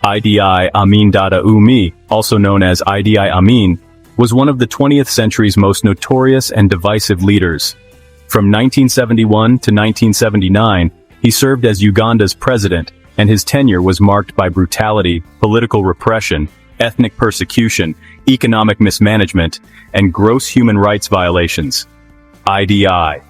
Idi Amin Dada Umi, also known as Idi Amin, was one of the 20th century's most notorious and divisive leaders. From 1971 to 1979, he served as Uganda's president, and his tenure was marked by brutality, political repression, ethnic persecution, economic mismanagement, and gross human rights violations. Idi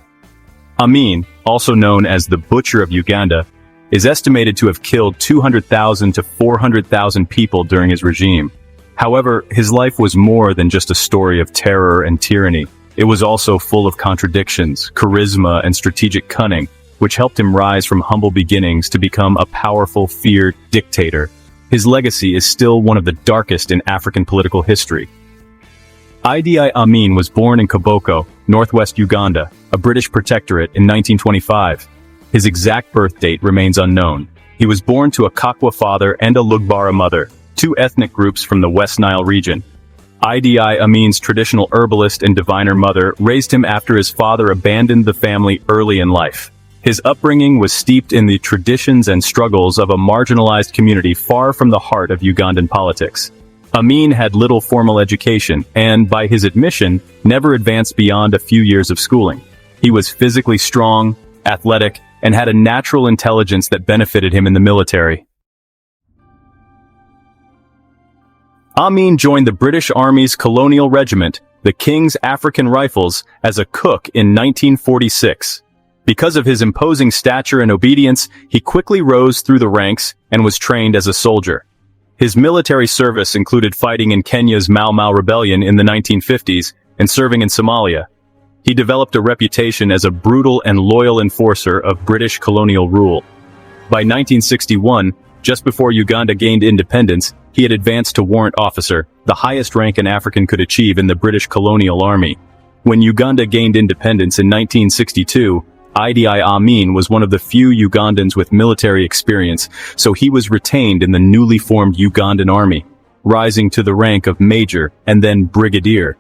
Amin, also known as the Butcher of Uganda, is estimated to have killed 200,000 to 400,000 people during his regime. However, his life was more than just a story of terror and tyranny. It was also full of contradictions, charisma, and strategic cunning, which helped him rise from humble beginnings to become a powerful, feared dictator. His legacy is still one of the darkest in African political history. Idi Amin was born in Koboko, northwest Uganda, a British protectorate, in 1925. His exact birth date remains unknown. He was born to a Kakwa father and a Lugbara mother, two ethnic groups from the West Nile region. Idi Amin's traditional herbalist and diviner mother raised him after his father abandoned the family early in life. His upbringing was steeped in the traditions and struggles of a marginalized community far from the heart of Ugandan politics. Amin had little formal education and, by his admission, never advanced beyond a few years of schooling. He was physically strong, athletic, and had a natural intelligence that benefited him in the military. Amin joined the British Army's colonial regiment, the King's African Rifles, as a cook in 1946. Because of his imposing stature and obedience, he quickly rose through the ranks and was trained as a soldier. His military service included fighting in Kenya's Mau Mau rebellion in the 1950s and serving in Somalia. He developed a reputation as a brutal and loyal enforcer of British colonial rule. By 1961, just before Uganda gained independence, he had advanced to warrant officer, the highest rank an African could achieve in the British colonial army. When Uganda gained independence in 1962, Idi Amin was one of the few Ugandans with military experience, so he was retained in the newly formed Ugandan army, rising to the rank of major and then brigadier.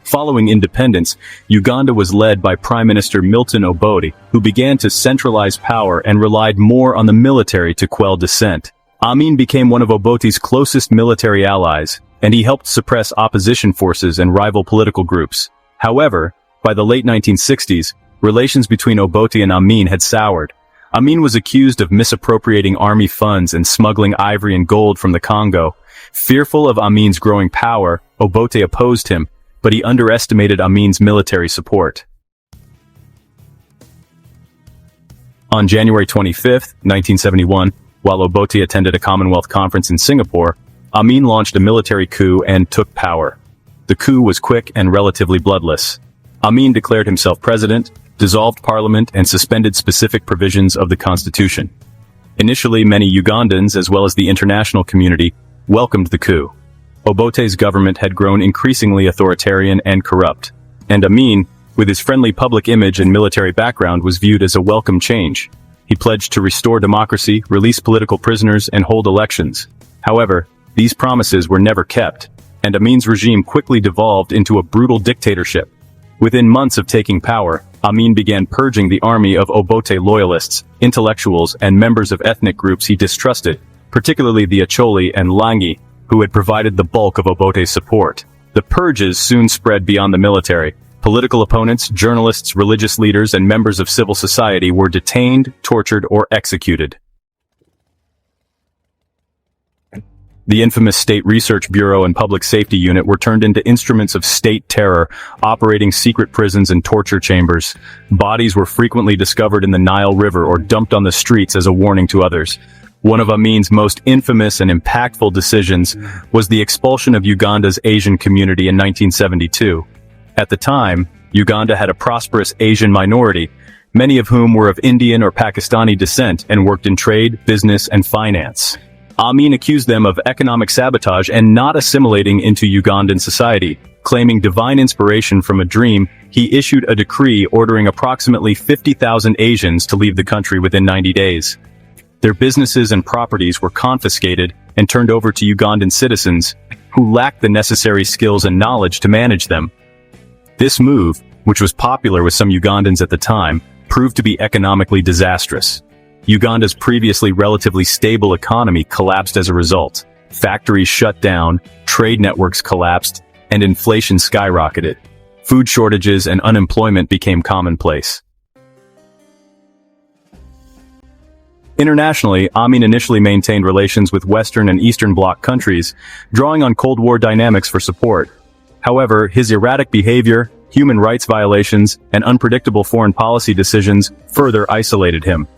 Following independence, Uganda was led by Prime Minister Milton Obote, who began to centralize power and relied more on the military to quell dissent. Amin became one of Obote's closest military allies, and he helped suppress opposition forces and rival political groups. However, by the late 1960s, relations between Obote and Amin had soured. Amin was accused of misappropriating army funds and smuggling ivory and gold from the Congo. Fearful of Amin's growing power, Obote opposed him, but he underestimated Amin's military support. On January 25, 1971, while Obote attended a Commonwealth conference in Singapore, Amin launched a military coup and took power. The coup was quick and relatively bloodless. Amin declared himself president, dissolved parliament, and suspended specific provisions of the constitution. Initially, many Ugandans, as well as the international community, welcomed the coup. Obote's government had grown increasingly authoritarian and corrupt, and Amin, with his friendly public image and military background, was viewed as a welcome change. He pledged to restore democracy, release political prisoners, and hold elections. However, these promises were never kept, and Amin's regime quickly devolved into a brutal dictatorship. Within months of taking power, Amin began purging the army of Obote loyalists, intellectuals, and members of ethnic groups he distrusted, particularly the Acholi and Langi, who had provided the bulk of Obote's support. The purges soon spread beyond the military. Political opponents, journalists, religious leaders, and members of civil society were detained, tortured, or executed. The infamous State Research Bureau and Public Safety Unit were turned into instruments of state terror, operating secret prisons and torture chambers. Bodies were frequently discovered in the Nile River or dumped on the streets as a warning to others. One of Amin's most infamous and impactful decisions was the expulsion of Uganda's Asian community in 1972. At the time, Uganda had a prosperous Asian minority, many of whom were of Indian or Pakistani descent and worked in trade, business, and finance. Amin accused them of economic sabotage and not assimilating into Ugandan society. Claiming divine inspiration from a dream, he issued a decree ordering approximately 50,000 Asians to leave the country within 90 days. Their businesses and properties were confiscated and turned over to Ugandan citizens who lacked the necessary skills and knowledge to manage them. This move, which was popular with some Ugandans at the time, proved to be economically disastrous. Uganda's previously relatively stable economy collapsed as a result. Factories shut down, trade networks collapsed, and inflation skyrocketed. Food shortages and unemployment became commonplace. Internationally, Amin initially maintained relations with Western and Eastern Bloc countries, drawing on Cold War dynamics for support. However, his erratic behavior, human rights violations, and unpredictable foreign policy decisions further isolated him.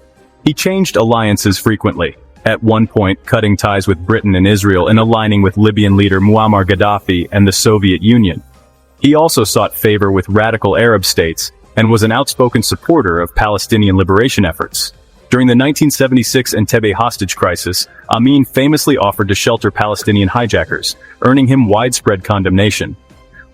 He changed alliances frequently, at one point cutting ties with Britain and Israel and aligning with Libyan leader Muammar Gaddafi and the Soviet Union. He also sought favor with radical Arab states, and was an outspoken supporter of Palestinian liberation efforts. During the 1976 Entebbe hostage crisis, Amin famously offered to shelter Palestinian hijackers, earning him widespread condemnation.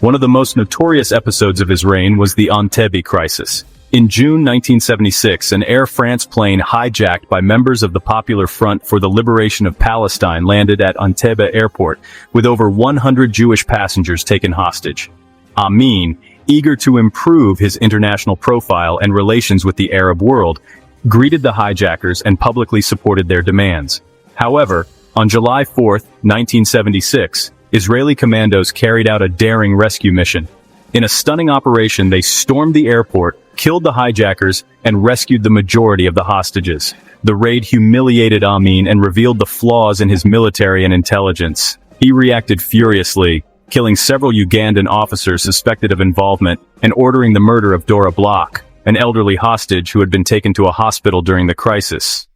One of the most notorious episodes of his reign was the Entebbe crisis. In June 1976, an Air France plane hijacked by members of the Popular Front for the Liberation of Palestine landed at Entebbe airport, with over 100 Jewish passengers taken hostage. Amin, eager to improve his international profile and relations with the Arab world, greeted the hijackers and publicly supported their demands. However, on July 4, 1976, Israeli commandos carried out a daring rescue mission. In a stunning operation, they stormed the airport, killed the hijackers, and rescued the majority of the hostages. The raid humiliated Amin and revealed the flaws in his military and intelligence. He reacted furiously, killing several Ugandan officers suspected of involvement and ordering the murder of Dora Bloch, an elderly hostage who had been taken to a hospital during the crisis.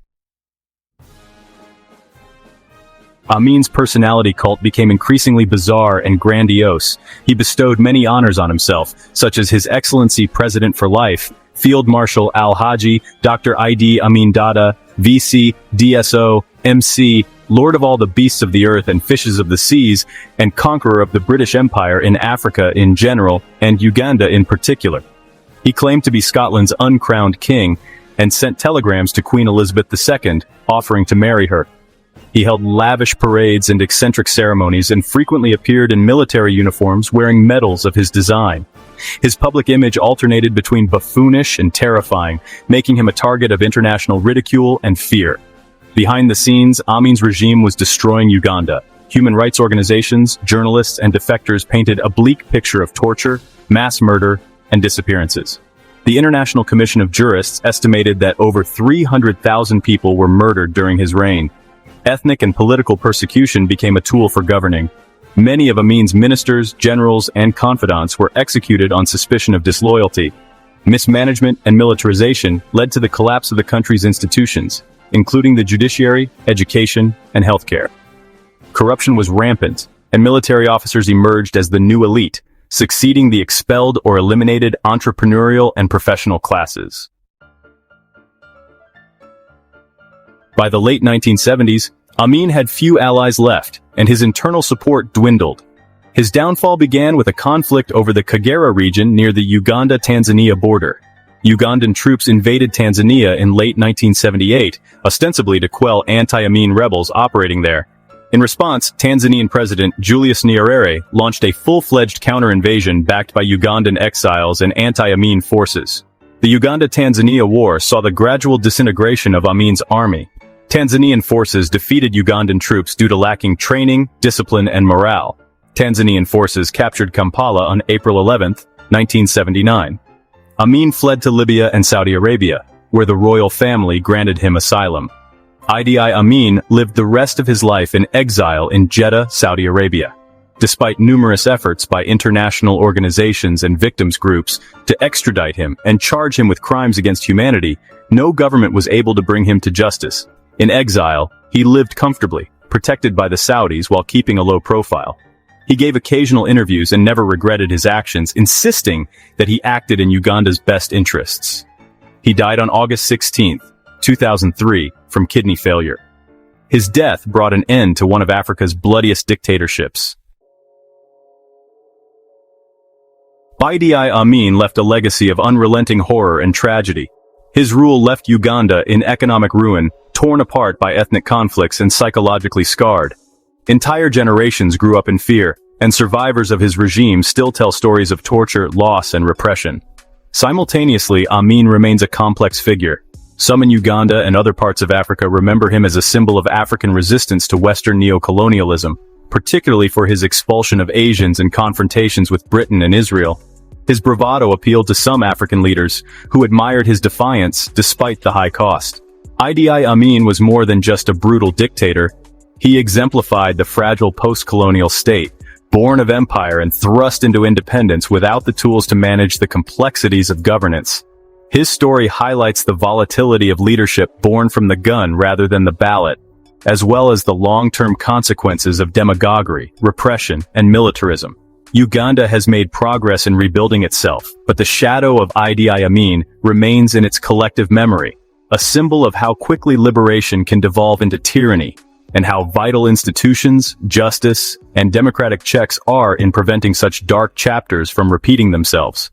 Amin's personality cult became increasingly bizarre and grandiose. He bestowed many honors on himself, such as His Excellency President for Life, Field Marshal Al-Haji, Dr. Idi Amin Dada, VC, DSO, MC, Lord of all the beasts of the earth and fishes of the seas, and conqueror of the British Empire in Africa in general, and Uganda in particular. He claimed to be Scotland's uncrowned king, and sent telegrams to Queen Elizabeth II, offering to marry her. He held lavish parades and eccentric ceremonies and frequently appeared in military uniforms wearing medals of his design. His public image alternated between buffoonish and terrifying, making him a target of international ridicule and fear. Behind the scenes, Amin's regime was destroying Uganda. Human rights organizations, journalists, and defectors painted a bleak picture of torture, mass murder, and disappearances. The International Commission of Jurists estimated that over 300,000 people were murdered during his reign. Ethnic and political persecution became a tool for governing. Many of Amin's ministers, generals, and confidants were executed on suspicion of disloyalty. Mismanagement and militarization led to the collapse of the country's institutions, including the judiciary, education, and healthcare. Corruption was rampant, and military officers emerged as the new elite, succeeding the expelled or eliminated entrepreneurial and professional classes. By the late 1970s, Amin had few allies left, and his internal support dwindled. His downfall began with a conflict over the Kagera region near the Uganda-Tanzania border. Ugandan troops invaded Tanzania in late 1978, ostensibly to quell anti-Amin rebels operating there. In response, Tanzanian President Julius Nyerere launched a full-fledged counter-invasion backed by Ugandan exiles and anti-Amin forces. The Uganda-Tanzania War saw the gradual disintegration of Amin's army. Tanzanian forces defeated Ugandan troops due to lacking training, discipline, and morale. Tanzanian forces captured Kampala on April 11, 1979. Amin fled to Libya and Saudi Arabia, where the royal family granted him asylum. Idi Amin lived the rest of his life in exile in Jeddah, Saudi Arabia. Despite numerous efforts by international organizations and victims groups to extradite him and charge him with crimes against humanity, no government was able to bring him to justice. In exile, he lived comfortably, protected by the Saudis while keeping a low profile. He gave occasional interviews and never regretted his actions, insisting that he acted in Uganda's best interests. He died on August 16, 2003, from kidney failure. His death brought an end to one of Africa's bloodiest dictatorships. Idi Amin left a legacy of unrelenting horror and tragedy. His rule left Uganda in economic ruin, torn apart by ethnic conflicts and psychologically scarred. Entire generations grew up in fear, and survivors of his regime still tell stories of torture, loss, and repression. Simultaneously, Amin remains a complex figure. Some in Uganda and other parts of Africa remember him as a symbol of African resistance to Western neo-colonialism, particularly for his expulsion of Asians and confrontations with Britain and Israel. His bravado appealed to some African leaders, who admired his defiance despite the high cost. Idi Amin was more than just a brutal dictator. He exemplified the fragile post-colonial state, born of empire and thrust into independence without the tools to manage the complexities of governance. His story highlights the volatility of leadership born from the gun rather than the ballot, as well as the long-term consequences of demagoguery, repression, and militarism. Uganda has made progress in rebuilding itself, but the shadow of Idi Amin remains in its collective memory, a symbol of how quickly liberation can devolve into tyranny, and how vital institutions, justice, and democratic checks are in preventing such dark chapters from repeating themselves.